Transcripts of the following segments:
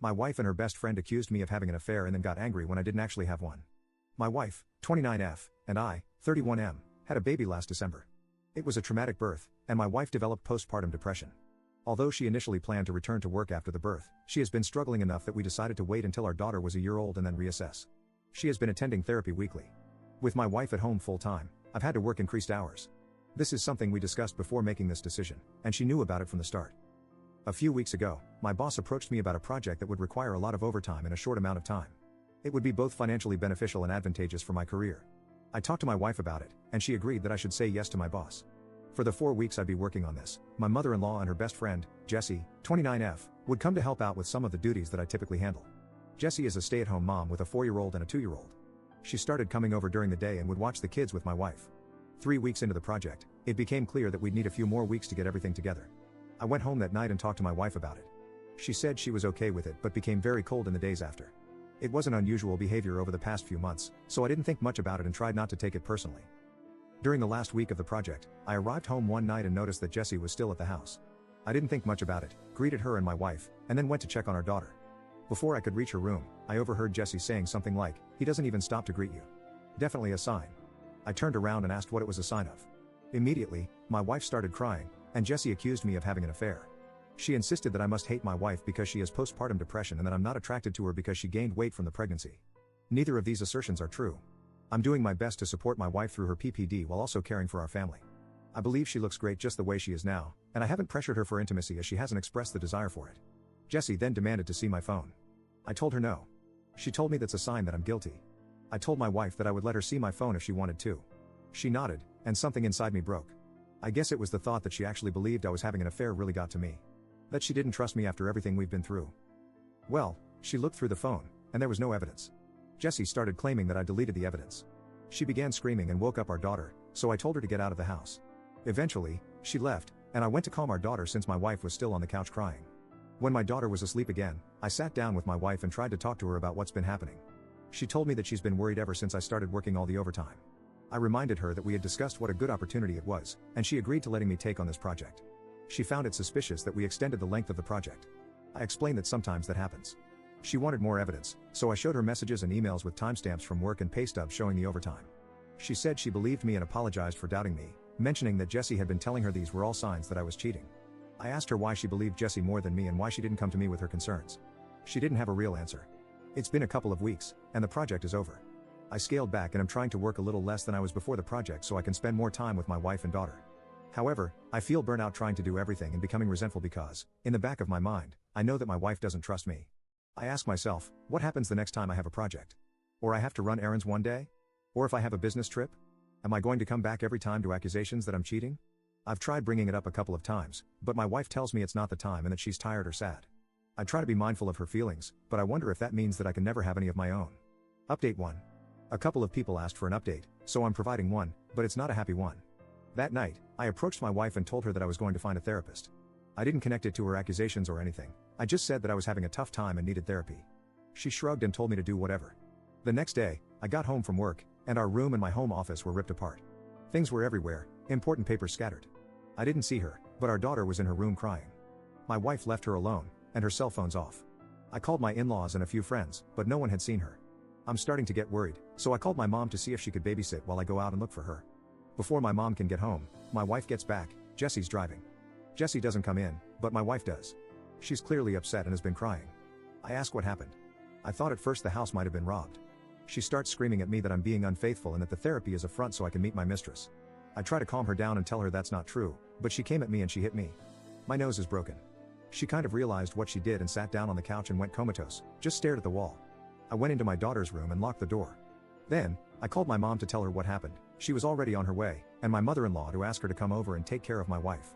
My wife and her best friend accused me of having an affair and then got angry when I didn't actually have one. My wife, 29F, and I, 31M, had a baby last December. It was a traumatic birth, and my wife developed postpartum depression. Although she initially planned to return to work after the birth, she has been struggling enough that we decided to wait until our daughter was a year old and then reassess. She has been attending therapy weekly. With my wife at home full-time, I've had to work increased hours. This is something we discussed before making this decision, and she knew about it from the start. A few weeks ago, my boss approached me about a project that would require a lot of overtime in a short amount of time. It would be both financially beneficial and advantageous for my career. I talked to my wife about it, and she agreed that I should say yes to my boss. For the 4 weeks I'd be working on this, my mother-in-law and her best friend, Jessie, 29F, would come to help out with some of the duties that I typically handle. Jessie is a stay-at-home mom with a 4-year-old and a 2-year-old. She started coming over during the day and would watch the kids with my wife. 3 weeks into the project, it became clear that we'd need a few more weeks to get everything together. I went home that night and talked to my wife about it. She said she was okay with it but became very cold in the days after. It was an unusual behavior over the past few months, so I didn't think much about it and tried not to take it personally. During the last week of the project, I arrived home one night and noticed that Jessie was still at the house. I didn't think much about it, greeted her and my wife, and then went to check on our daughter. Before I could reach her room, I overheard Jessie saying something like, "He doesn't even stop to greet you." Definitely a sign. I turned around and asked what it was a sign of. Immediately, my wife started crying, and Jessie accused me of having an affair. She insisted that I must hate my wife because she has postpartum depression and that I'm not attracted to her because she gained weight from the pregnancy. Neither of these assertions are true. I'm doing my best to support my wife through her PPD while also caring for our family. I believe she looks great just the way she is now, and I haven't pressured her for intimacy as she hasn't expressed the desire for it. Jessie then demanded to see my phone. I told her no. She told me that's a sign that I'm guilty. I told my wife that I would let her see my phone if she wanted to. She nodded, and something inside me broke. I guess it was the thought that she actually believed I was having an affair really got to me. That she didn't trust me after everything we've been through. Well, she looked through the phone, and there was no evidence. Jessie started claiming that I deleted the evidence. She began screaming and woke up our daughter, so I told her to get out of the house. Eventually, she left, and I went to calm our daughter since my wife was still on the couch crying. When my daughter was asleep again, I sat down with my wife and tried to talk to her about what's been happening. She told me that she's been worried ever since I started working all the overtime. I reminded her that we had discussed what a good opportunity it was, and she agreed to letting me take on this project. She found it suspicious that we extended the length of the project. I explained that sometimes that happens. She wanted more evidence, so I showed her messages and emails with timestamps from work and pay stubs showing the overtime. She said she believed me and apologized for doubting me, mentioning that Jessie had been telling her these were all signs that I was cheating. I asked her why she believed Jessie more than me and why she didn't come to me with her concerns. She didn't have a real answer. It's been a couple of weeks, and the project is over. I scaled back and am trying to work a little less than I was before the project so I can spend more time with my wife and daughter. However, I feel burnout trying to do everything and becoming resentful because, in the back of my mind, I know that my wife doesn't trust me. I ask myself, what happens the next time I have a project? Or I have to run errands one day? Or if I have a business trip? Am I going to come back every time to accusations that I'm cheating? I've tried bringing it up a couple of times, but my wife tells me it's not the time and that she's tired or sad. I try to be mindful of her feelings, but I wonder if that means that I can never have any of my own. Update 1. A couple of people asked for an update, so I'm providing one, but it's not a happy one. That night, I approached my wife and told her that I was going to find a therapist. I didn't connect it to her accusations or anything, I just said that I was having a tough time and needed therapy. She shrugged and told me to do whatever. The next day, I got home from work, and our room and my home office were ripped apart. Things were everywhere, important papers scattered. I didn't see her, but our daughter was in her room crying. My wife left her alone, and her cell phone's off. I called my in-laws and a few friends, but no one had seen her. I'm starting to get worried, so I called my mom to see if she could babysit while I go out and look for her. Before my mom can get home, my wife gets back. Jessie's driving. Jessie doesn't come in, but my wife does. She's clearly upset and has been crying. I ask what happened. I thought at first the house might have been robbed. She starts screaming at me that I'm being unfaithful and that the therapy is a front so I can meet my mistress. I try to calm her down and tell her that's not true, but she came at me and she hit me. My nose is broken. She kind of realized what she did and sat down on the couch and went comatose, just stared at the wall. I went into my daughter's room and locked the door. Then, I called my mom to tell her what happened. She was already on her way, and my mother-in-law to ask her to come over and take care of my wife.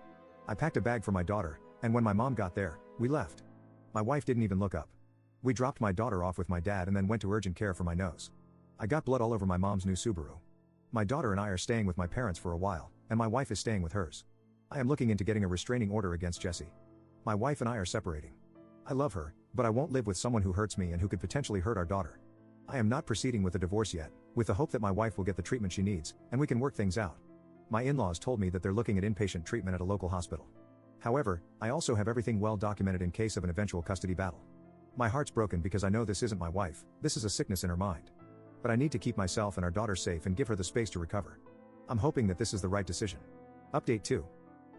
I packed a bag for my daughter, and when my mom got there, we left. My wife didn't even look up. We dropped my daughter off with my dad and then went to urgent care for my nose. I got blood all over my mom's new Subaru. My daughter and I are staying with my parents for a while, and my wife is staying with hers. I am looking into getting a restraining order against Jessie. My wife and I are separating. I love her, but I won't live with someone who hurts me and who could potentially hurt our daughter. I am not proceeding with a divorce yet, with the hope that my wife will get the treatment she needs, and we can work things out. My in-laws told me that they're looking at inpatient treatment at a local hospital. However, I also have everything well documented in case of an eventual custody battle. My heart's broken because I know this isn't my wife, this is a sickness in her mind. But I need to keep myself and our daughter safe and give her the space to recover. I'm hoping that this is the right decision. Update 2.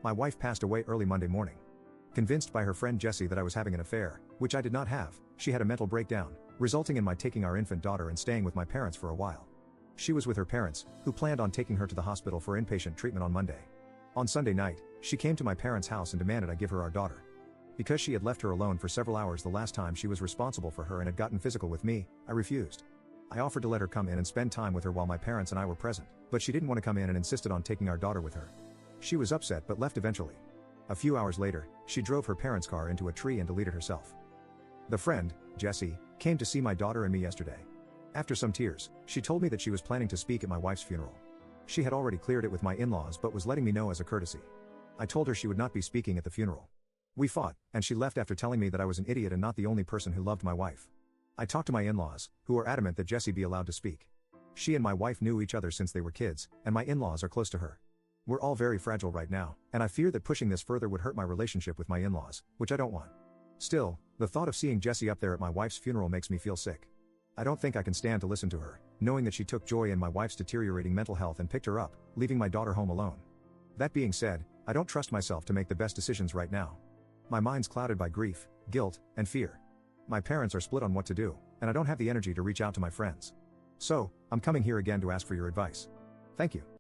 My wife passed away early Monday morning. Convinced by her friend Jessie that I was having an affair, which I did not have, she had a mental breakdown, resulting in my taking our infant daughter and staying with my parents for a while. She was with her parents, who planned on taking her to the hospital for inpatient treatment on Monday. On Sunday night, she came to my parents' house and demanded I give her our daughter. Because she had left her alone for several hours the last time she was responsible for her and had gotten physical with me, I refused. I offered to let her come in and spend time with her while my parents and I were present, but she didn't want to come in and insisted on taking our daughter with her. She was upset but left eventually. A few hours later, she drove her parents' car into a tree and deleted herself. The friend, Jessie, came to see my daughter and me yesterday. After some tears, she told me that she was planning to speak at my wife's funeral. She had already cleared it with my in-laws but was letting me know as a courtesy. I told her she would not be speaking at the funeral. We fought, and she left after telling me that I was an idiot and not the only person who loved my wife. I talked to my in-laws, who were adamant that Jessie be allowed to speak. She and my wife knew each other since they were kids, and my in-laws are close to her. We're all very fragile right now, and I fear that pushing this further would hurt my relationship with my in-laws, which I don't want. Still, the thought of seeing Jessie up there at my wife's funeral makes me feel sick. I don't think I can stand to listen to her, knowing that she took joy in my wife's deteriorating mental health and picked her up, leaving my daughter home alone. That being said, I don't trust myself to make the best decisions right now. My mind's clouded by grief, guilt, and fear. My parents are split on what to do, and I don't have the energy to reach out to my friends. So, I'm coming here again to ask for your advice. Thank you.